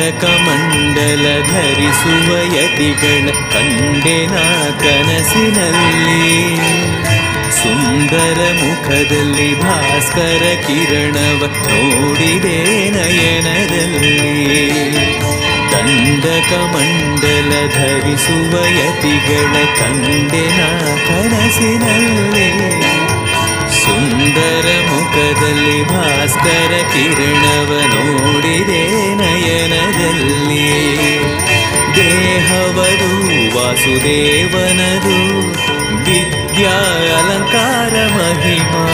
ಕಮಂಡಲ ಧರಿಸುವ ಯತಿಗಳ ಕಂಡೆನ ಕನಸಿನಲ್ಲಿ. ಸುಂದರ ಮುಖದಲ್ಲಿ ಭಾಸ್ಕರ ಕಿರಣವ ನೋಡಿದೆ ನಯನದಲ್ಲಿ. ದಂಡಕಮಂಡಲ ಧರಿಸುವ ಯತಿಗಳ ಕಂಡೆನ ಕನಸಿನಲ್ಲಿ. ಸುಂದರ ಮುಖದಲ್ಲಿ ಭಾಸ್ಕರ ಕಿರಣವ ನೋಡಿದೆ ನಯನದಲ್ಲಿ. ದೇಹವದು ವಾಸುದೇವನದು ವಿದ್ಯಾ ಅಲಂಕಾರ ಮಹಿಮಾ.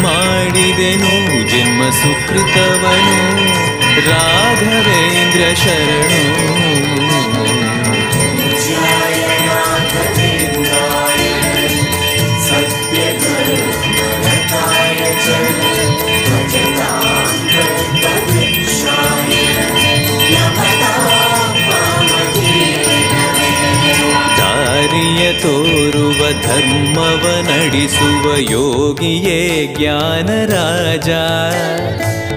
ಮಾಡಿದೆನು ಜನ್ಮ ಸುಕೃತವನು ರಾಘವೇಂದ್ರ ಶರಣು. ದಾರಿಯ ತೋರುವ ಧರ್ಮವ ನಡೆಸುವ ಯೋಗಿಯೇ ಜ್ಞಾನರಾಜ.